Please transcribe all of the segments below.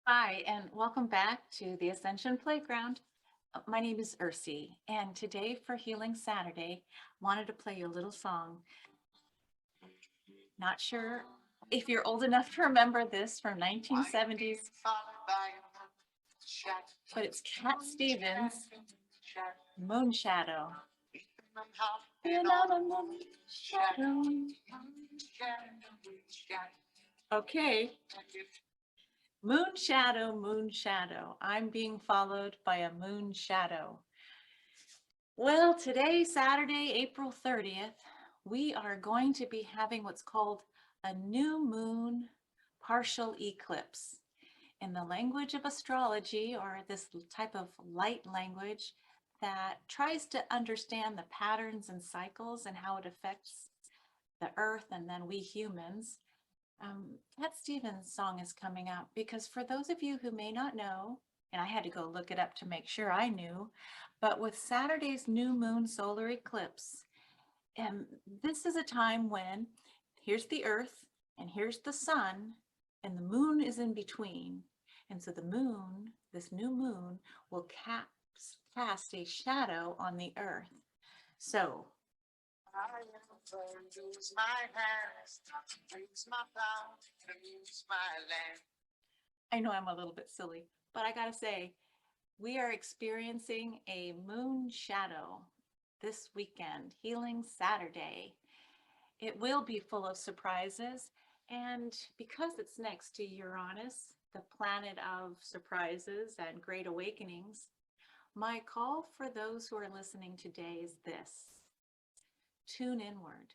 Hi, and welcome back to the Ascension Playground. My name is Ursie, and today for Healing Saturday, I wanted to play you a little song. Not sure if you're old enough to remember this from 1970s, but it's Cat Stevens' Moonshadow. And I'm a moonshadow. Okay. Moonshadow, moonshadow. I'm being followed by a moonshadow. Well, today, Saturday, April 30th, we are going to be having what's called a new moon partial eclipse. In the language of astrology, or this type of light language that tries to understand the patterns and cycles and how it affects the earth and then we humans, Cat Stevens' song is coming up because for those of you who may not know, and I had to go look it up to make sure I knew, but with Saturday's new moon solar eclipse, this is a time when here's the earth and here's the sun and the moon is in between. And so the moon, this new moon, will cast a shadow on the earth. So I know I'm a little bit silly, but I gotta say, we are experiencing a moon shadow this weekend, Healing Saturday. It will be full of surprises, and because it's next to Uranus, the planet of surprises and great awakenings, my call for those who are listening today is this: tune inward,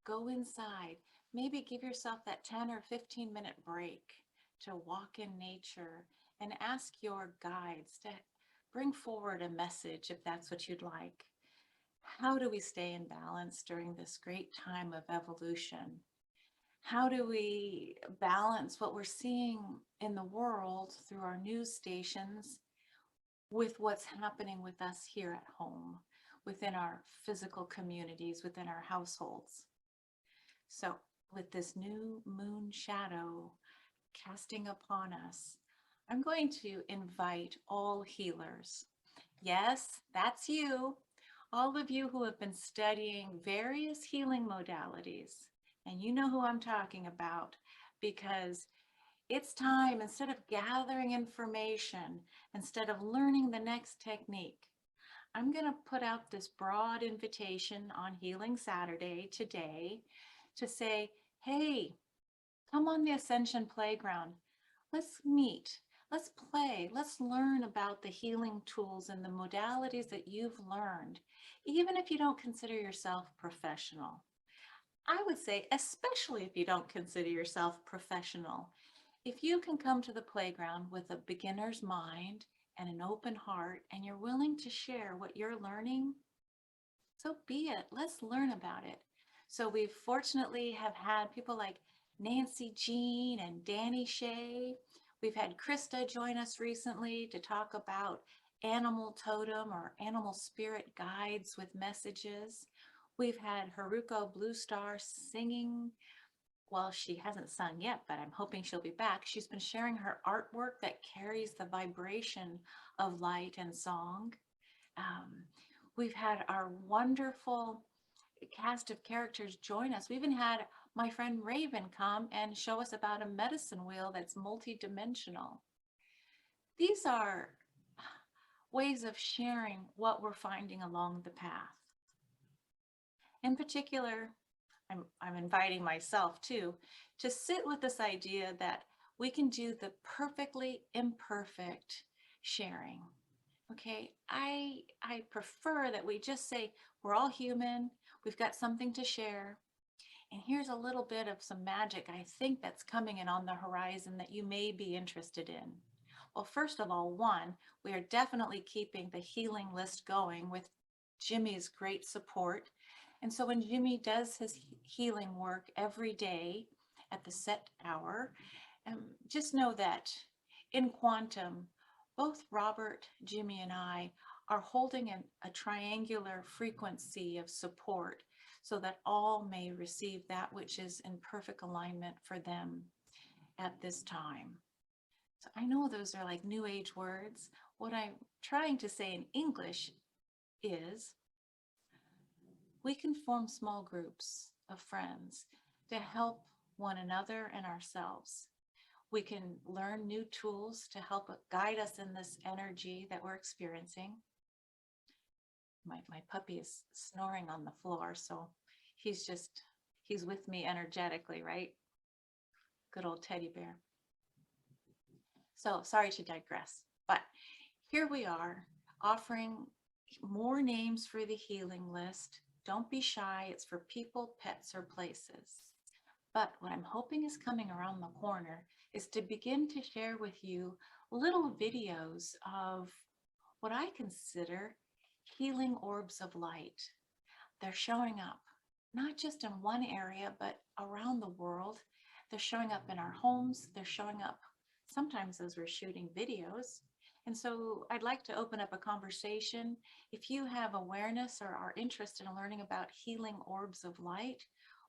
go inside, maybe give yourself that 10 or 15-minute break to walk in nature and ask your guides to bring forward a message if that's what you'd like. How do we stay in balance during this great time of evolution? How do we balance what we're seeing in the world through our news stations with what's happening with us here at home, within our physical communities, within our households? So with this new moon shadow casting upon us, I'm going to invite all healers. Yes, that's you. All of you who have been studying various healing modalities. And you know who I'm talking about, because it's time, instead of gathering information, instead of learning the next technique, I'm going to put out this broad invitation on Healing Saturday today to say, hey, come on the Ascension Playground. Let's meet. Let's play. Let's learn about the healing tools and the modalities that you've learned, even if you don't consider yourself professional. I would say, especially if you don't consider yourself professional, if you can come to the playground with a beginner's mind and an open heart, and you're willing to share what you're learning, so be it. Let's learn about it. So we fortunately have had people like Nancy Jean and Danny Shea. We've had Krista join us recently to talk about animal totem or animal spirit guides with messages. We've had Haruko Blue Star singing. Well, she hasn't sung yet, but I'm hoping she'll be back. She's been sharing her artwork that carries the vibration of light and song. Um, we've had our wonderful cast of characters join us. We even had my friend Raven come and show us about a medicine wheel that's multidimensional. These are ways of sharing what we're finding along the path. In particular, I'm inviting myself too to sit with this idea that we can do the perfectly imperfect sharing. Okay, I prefer that we just say we're all human, we've got something to share, and here's a little bit of some magic I think that's coming in on the horizon that you may be interested in. Well, first of all, one, we are definitely keeping the healing list going with Jimmy's great support. And so when Jimmy does his healing work every day at the set hour, just know that in quantum, both Robert, Jimmy, and I are holding a triangular frequency of support so that all may receive that which is in perfect alignment for them at this time. So I know those are like new age words. What I'm trying to say in English is we can form small groups of friends to help one another and ourselves. We can learn new tools to help guide us in this energy that we're experiencing. My puppy is snoring on the floor, so he's with me energetically, right? Good old teddy bear. So sorry to digress, but here we are offering more names for the healing list. Don't be shy. It's for people, pets, or places. But what I'm hoping is coming around the corner is to begin to share with you little videos of what I consider healing orbs of light. They're showing up not just in one area, but around the world. They're showing up in our homes. They're showing up sometimes as we're shooting videos. And so I'd like to open up a conversation. If you have awareness or are interested in learning about healing orbs of light,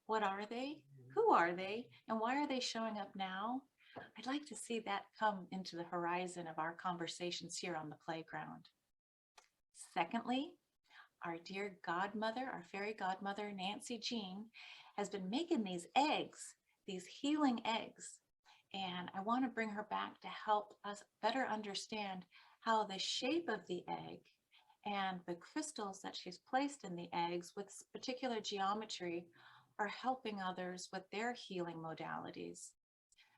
what are they? Who are they? And why are they showing up now? I'd like to see that come into the horizon of our conversations here on the playground. Secondly, our dear godmother, our fairy godmother, Nancy Jean, has been making these eggs, these healing eggs. And I want to bring her back to help us better understand how the shape of the egg and the crystals that she's placed in the eggs with particular geometry are helping others with their healing modalities.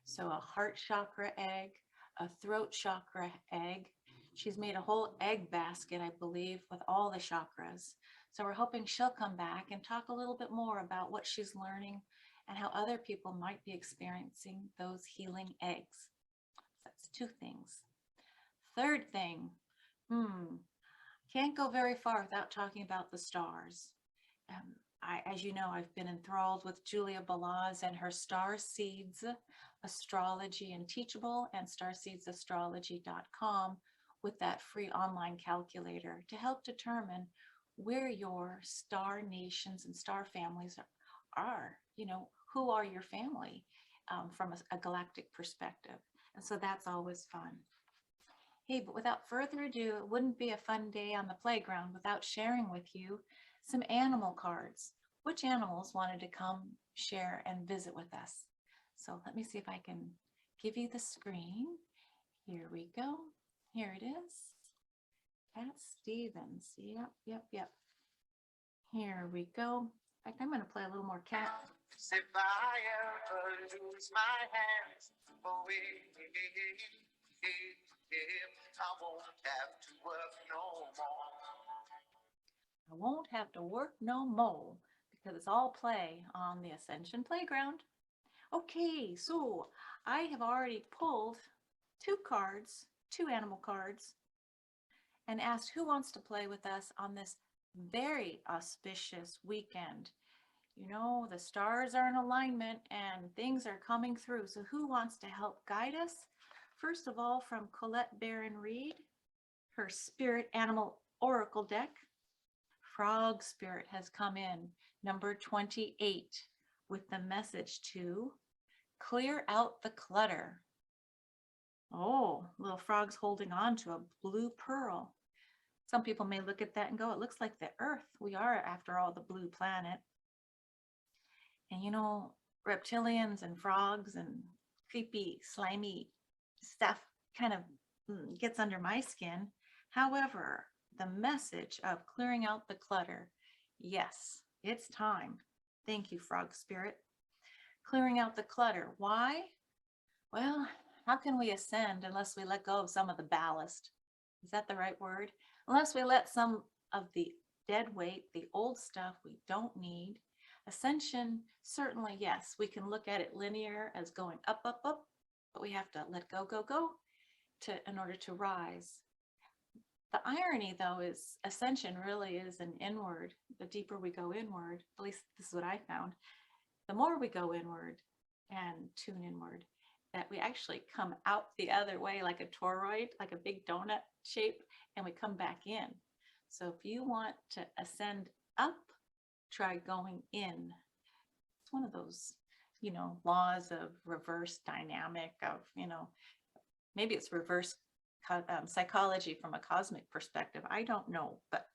So a heart chakra egg, a throat chakra egg. She's made a whole egg basket, I believe, with all the chakras. So we're hoping she'll come back and talk a little bit more about what she's learning and how other people might be experiencing those healing eggs. That's two things. Third thing, can't go very far without talking about the stars. As you know, I've been enthralled with Julia Balaz and her Star Seeds Astrology and Teachable and starseedsastrology.com with that free online calculator to help determine where your star nations and star families are. You know, who are your family from a galactic perspective. And so that's always fun. Hey, but without further ado, it wouldn't be a fun day on the playground without sharing with you some animal cards. Which animals wanted to come share and visit with us? So let me see if I can give you the screen. Here we go. Here it is. Cat Stevens. Yep. Here we go. In fact, I'm going to play a little more cat. If I ever lose my hands away, I won't have to work no more. I won't have to work no more because it's all play on the Ascension Playground. Okay, so I have already pulled two cards, two animal cards, and asked who wants to play with us on this very auspicious weekend. You know, the stars are in alignment and things are coming through. So who wants to help guide us? First of all, from Colette Barron Reed, her Spirit Animal Oracle deck, Frog Spirit has come in, number 28, with the message to clear out the clutter. Oh, little frog's holding on to a blue pearl. Some people may look at that and go, it looks like the Earth. We are, after all, the blue planet. And you know, reptilians and frogs and creepy, slimy stuff kind of gets under my skin. However, the message of clearing out the clutter, yes, it's time. Thank you, Frog Spirit. Clearing out the clutter. Why? Well, how can we ascend unless we let go of some of the ballast? Is that the right word? Unless we let some of the dead weight, the old stuff we don't need. Ascension, certainly, yes, we can look at it linear as going up, but we have to let go in order to rise. The irony, though, is ascension really is an inward. The deeper we go inward, at least this is what I found, the more we go inward and tune inward, that we actually come out the other way like a toroid, like a big donut shape, and we come back in. So if you want to ascend up, try going in. It's one of those, laws of reverse dynamic of, maybe it's reverse psychology from a cosmic perspective. I don't know, but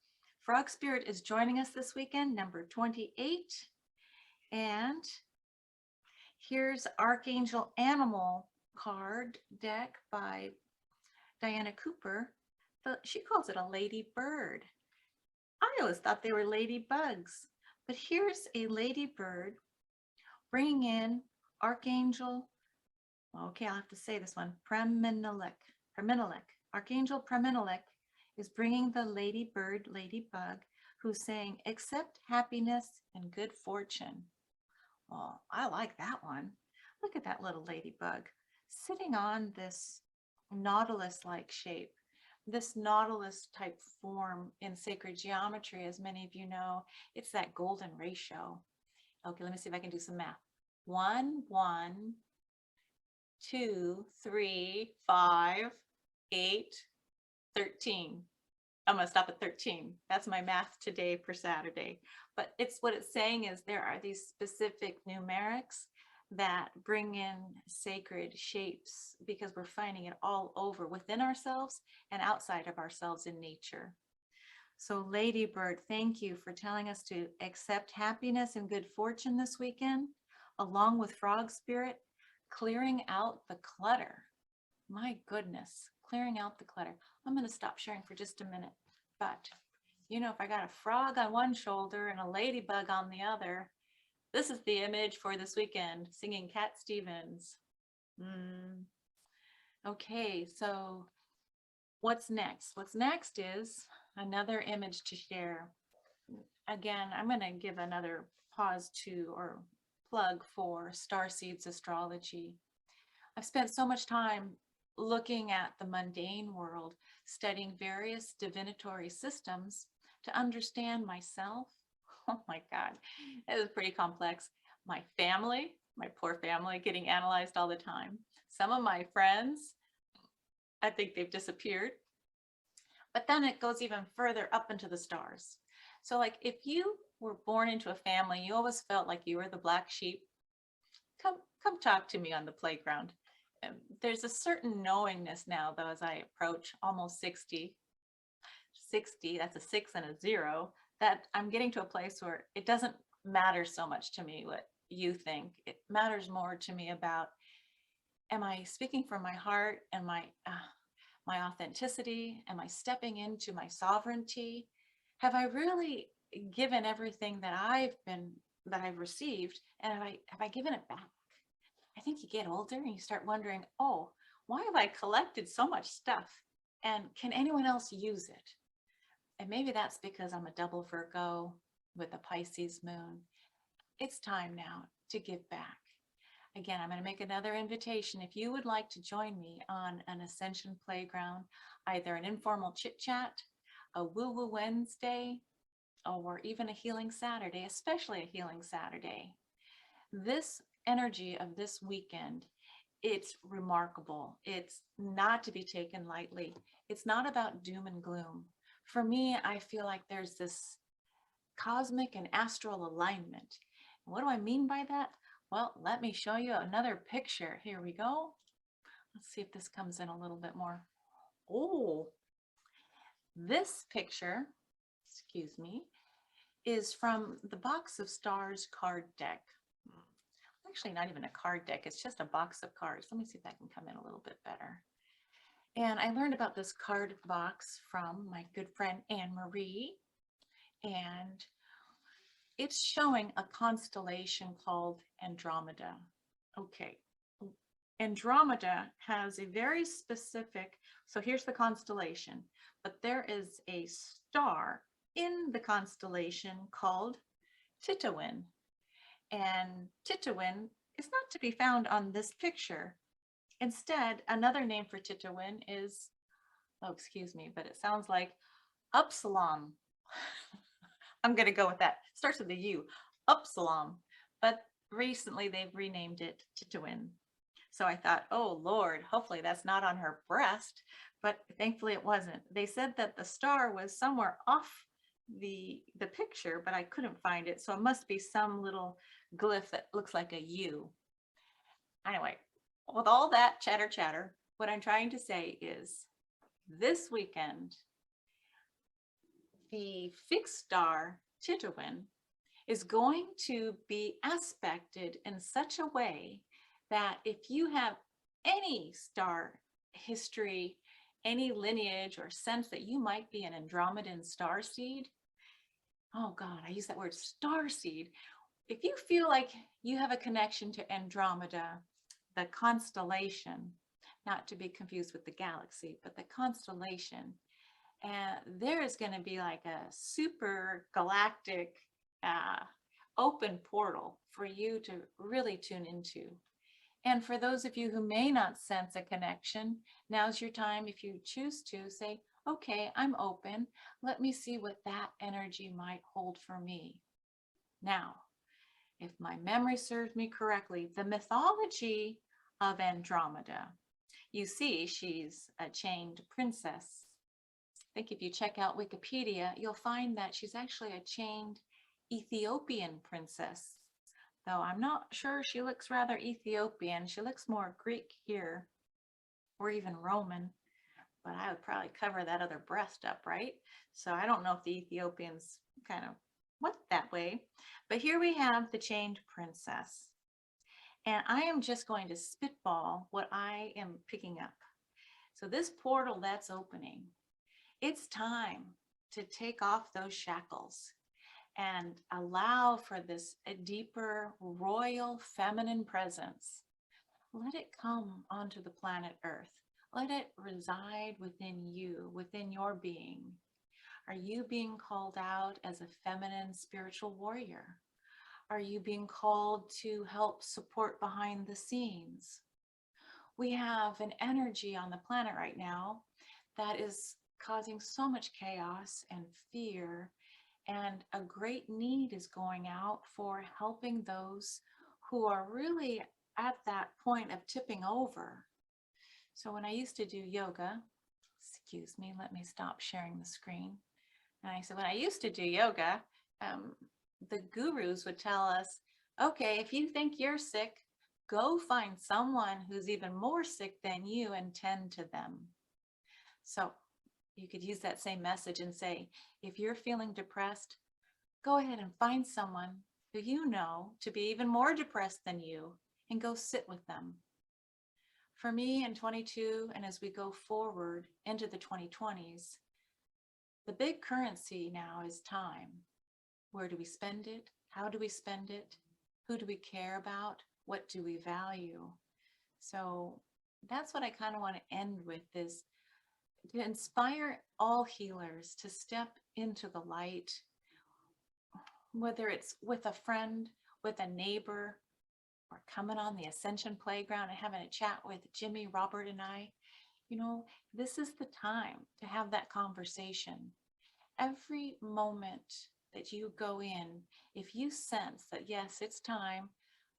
Frog Spirit is joining us this weekend, number 28. And here's Archangel Animal card deck by Diana Cooper. She calls it a lady bird. I always thought they were ladybugs, but here's a ladybird bringing in Archangel, okay, I'll have to say this one, Preminelik. Archangel Preminelik is bringing the ladybird, ladybug, who's saying, accept happiness and good fortune. Oh, I like that one. Look at that little ladybug sitting on this nautilus-like shape. This nautilus type form in sacred geometry, as many of you know, it's that golden ratio. Okay, let me see if I can do some math. 1, 1, 2, 3, 5, 8, 13. I'm going to stop at 13. That's my math today for Saturday. But what it's saying is there are these specific numerics that bring in sacred shapes because we're finding it all over within ourselves and outside of ourselves in nature. So Ladybird, thank you for telling us to accept happiness and good fortune this weekend, along with Frog Spirit, clearing out the clutter. My goodness, clearing out the clutter. I'm going to stop sharing for just a minute, but if I got a frog on one shoulder and a ladybug on the other, this is the image for this weekend, singing Cat Stevens. Okay, so what's next? What's next is another image to share. Again, I'm going to give another pause to or plug for Starseeds Astrology. I've spent so much time looking at the mundane world, studying various divinatory systems to understand myself. Oh my God, it was pretty complex. My family, my poor family, getting analyzed all the time. Some of my friends, I think they've disappeared. But then it goes even further up into the stars. So like if you were born into a family, you always felt like you were the black sheep, come talk to me on the playground. There's a certain knowingness now, though, as I approach almost 60, that's a 6 and a 0, that I'm getting to a place where it doesn't matter so much to me what you think. It matters more to me about, am I speaking from my heart and my authenticity? Am I stepping into my sovereignty? Have I really given everything that I've received, and have I given it back? I think you get older and you start wondering, oh, why have I collected so much stuff? And can anyone else use it? And maybe that's because I'm a double Virgo with a Pisces moon. It's time now to give back. Again, I'm going to make another invitation. If you would like to join me on an Ascension Playground, either an informal chit chat, a woo-woo Wednesday, or even a healing Saturday, especially a healing Saturday. This energy of this weekend, it's remarkable. It's not to be taken lightly. It's not about doom and gloom. For me, I feel like there's this cosmic and astral alignment. What do I mean by that? Well, let me show you another picture. Here we go. Let's see if this comes in a little bit more. Oh, this picture, excuse me, is from the Box of Stars card deck. Actually, not even a card deck. It's just a box of cards. Let me see if that can come in a little bit better. And I learned about this card box from my good friend Anne Marie. And it's showing a constellation called Andromeda. Okay. Andromeda has a very specific, so here's the constellation, but there is a star in the constellation called Titouan. And Titouan is not to be found on this picture. Instead, another name for Titouan is, oh, excuse me, but it sounds like Upsilon. I'm going to go with that. It starts with a U, Upsilon. But recently they've renamed it Titouan. So I thought, oh Lord, hopefully that's not on her breast, but thankfully it wasn't. They said that the star was somewhere off the picture, but I couldn't find it. So it must be some little glyph that looks like a U. Anyway, with all that chatter, what I'm trying to say is this weekend, the fixed star Titowin is going to be aspected in such a way that if you have any star history, any lineage or sense that you might be an Andromedan star seed, oh God, I use that word star seed. If you feel like you have a connection to Andromeda, the constellation, not to be confused with the galaxy, but the constellation, and there is going to be like a super galactic uh, open portal for you to really tune into. And for those of you who may not sense a connection, now's your time, if you choose to, say, okay, I'm open. Let me see what that energy might hold for me. Now, if my memory serves me correctly, the mythology of Andromeda, you see she's a chained princess. I think if you check out Wikipedia, you'll find that she's actually a chained Ethiopian princess. Though I'm not sure, she looks rather Ethiopian. She looks more Greek here, or even Roman, but I would probably cover that other breast up, right? So I don't know if the Ethiopians kind of went that way. But here we have the chained princess. And I am just going to spitball what I am picking up. So this portal that's opening, it's time to take off those shackles and allow for this a deeper royal feminine presence. Let it come onto the planet Earth. Let it reside within you, within your being. Are you being called out as a feminine spiritual warrior? Are you being called to help support behind the scenes? We have an energy on the planet right now that is causing so much chaos and fear, and a great need is going out for helping those who are really at that point of tipping over. So when I used to do yoga, excuse me, let me stop sharing the screen. And I said, when I used to do yoga, the gurus would tell us, okay, if you think you're sick, go find someone who's even more sick than you and tend to them. So you could use that same message and say, if you're feeling depressed, go ahead and find someone who you know to be even more depressed than you and go sit with them. For me in 22, and as we go forward into the 2020s, the big currency now is time. Where do we spend it? How do we spend it? Who do we care about? What do we value? So that's what I kind of want to end with, is to inspire all healers to step into the light, whether it's with a friend, with a neighbor, or coming on the Ascension Playground and having a chat with Jimmy, Robert, and I. You know, this is the time to have that conversation. Every moment that you go in, if you sense that, yes, it's time,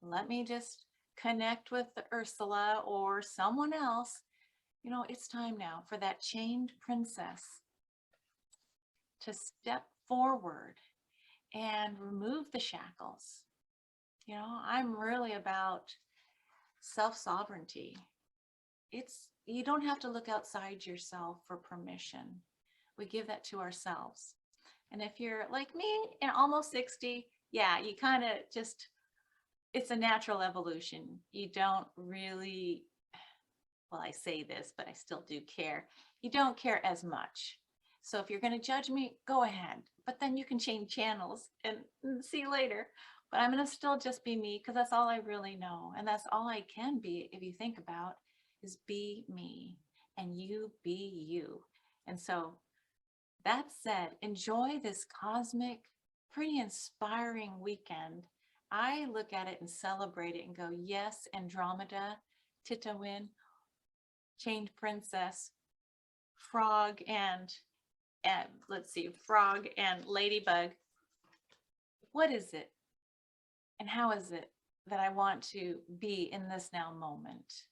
let me just connect with the Ursula or someone else, you know, it's time now for that chained princess to step forward and remove the shackles. You know, I'm really about self-sovereignty. You don't have to look outside yourself for permission. We give that to ourselves. And if you're like me and almost 60, yeah, you kind of just, it's a natural evolution. You don't really, well, I say this, but I still do care. You don't care as much. So if you're going to judge me, go ahead. But then you can change channels and see you later. But I'm going to still just be me, because that's all I really know. And that's all I can be, if you think about, is be me and you be you. And so that said, enjoy this cosmic, pretty inspiring weekend. I look at it and celebrate it and go, yes, Andromeda, Titowin, Chained Princess, Frog and let's see, Frog and Ladybug. What is it? And how is it that I want to be in this now moment?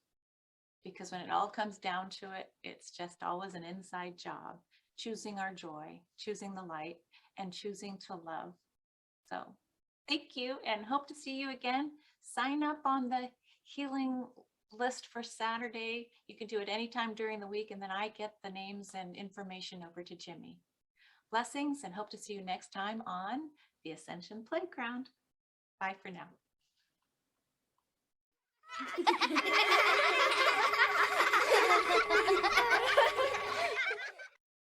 Because when it all comes down to it, it's just always an inside job, choosing our joy, choosing the light, and choosing to love. So thank you and hope to see you again. Sign up on the healing list for Saturday. You can do it anytime during the week, and then I get the names and information over to Jimmy. Blessings and hope to see you next time on the Ascension Playground. Bye for now.